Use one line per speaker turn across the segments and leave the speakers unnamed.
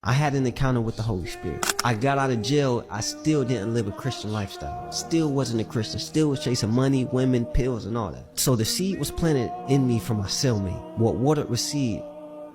I had an encounter with the Holy Spirit. I got out of jail. I still didn't live a Christian lifestyle. Still wasn't a Christian. Still was chasing money, women, pills, and all that. So the seed was planted in me from my cellmate. What watered the seed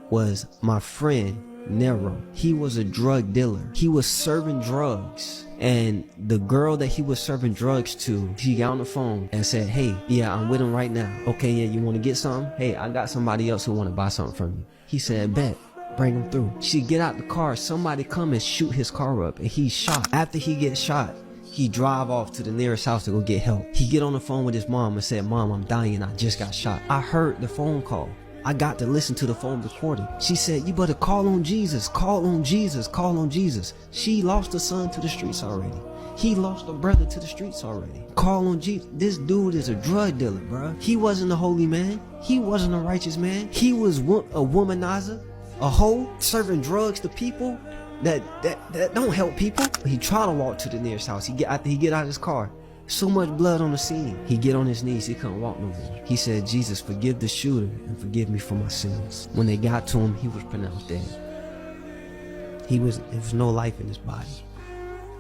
was my friend, Nero. He was a drug dealer. He was serving drugs. And the girl that he was serving drugs to, she got on the phone and said, hey, yeah, I'm with him right now. Okay, yeah, you want to get something? Hey, I got somebody else who want to buy something from you. He said, bet. Bring him through. She get out the car, somebody come and shoot his car up, and he's shot. After he gets shot, he drive off to the nearest house to go get help. He get on the phone with his mom and said, Mom, I'm dying, I just got shot. I heard the phone call. I got to listen to the phone recording. She said, you better call on Jesus, call on Jesus, call on Jesus. She lost her son to the streets already. He lost a brother to the streets already. Call on Jesus. This dude is a drug dealer, bruh. He wasn't a holy man. He wasn't a righteous man. He was a womanizer. A hoe serving drugs to people that don't help people. He tried to walk to the nearest house. After he get out of his car, so much blood on the scene. He get on his knees. He couldn't walk no more. He said, Jesus, forgive the shooter and forgive me for my sins. When they got to him, he was pronounced dead. There was no life in his body.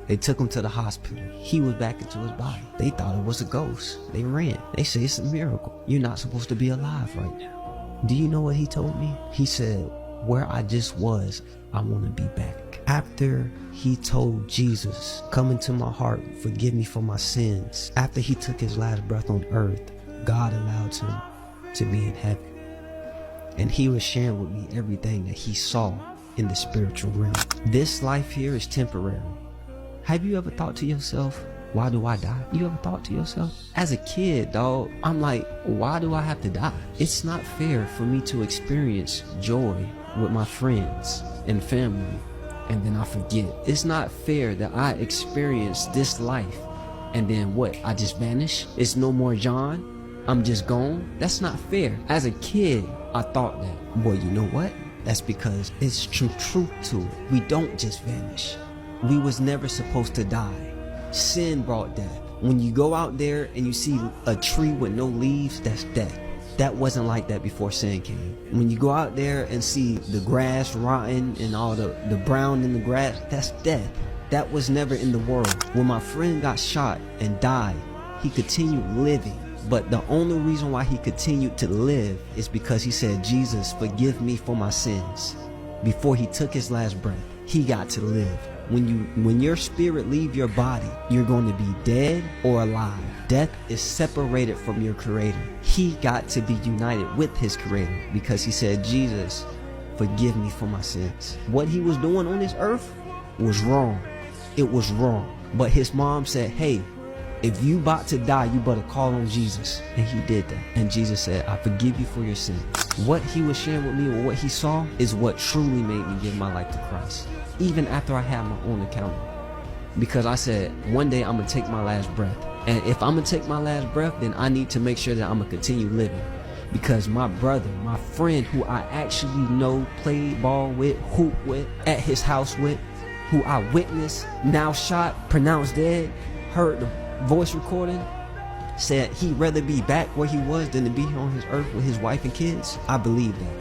They took him to the hospital. He was back into his body. They thought it was a ghost. They ran. They say it's a miracle. You're not supposed to be alive right now. Do you know what he told me? He said, where I just was, I want to be back. After he told Jesus, come into my heart, forgive me for my sins. After he took his last breath on earth, God allowed him to be in heaven. And he was sharing with me everything that he saw in the spiritual realm. This life here is temporary. Have you ever thought to yourself, why do I die? You ever thought to yourself? As a kid, dog, I'm like, why do I have to die? It's not fair for me to experience joy with my friends and family and then I forget. It's not fair that I experience this life and then what? I just vanish? It's no more John? I'm just gone? That's not fair. As a kid, I thought that. Well, you know what? That's because it's some truth to it. We don't just vanish. We was never supposed to die. Sin brought death. When you go out there and you see a tree with no leaves, that's death. That wasn't like that before sin came. When you go out there and see the grass rotten and all the brown in the grass, that's death. That was never in the world. When my friend got shot and died, he continued living. But the only reason why he continued to live is because he said, Jesus, forgive me for my sins. Before he took his last breath, he got to live. When your spirit leave your body, you're going to be dead or alive. Death is separated from your creator. He got to be united with his creator because he said, Jesus, forgive me for my sins. What he was doing on this earth was wrong. It was wrong. But his mom said, hey, if you about to die, you better call on Jesus. And he did that. And Jesus said, I forgive you for your sins. What he was sharing with me or what he saw is what truly made me give my life to Christ. Even after I had my own encounter. Because I said, one day I'm going to take my last breath. And if I'm going to take my last breath, then I need to make sure that I'm going to continue living. Because my brother, my friend who I actually know, played ball with, hoop with, at his house with, who I witnessed, now shot, pronounced dead, heard the voice recording, said he'd rather be back where he was than to be here on his earth with his wife and kids. I believe that.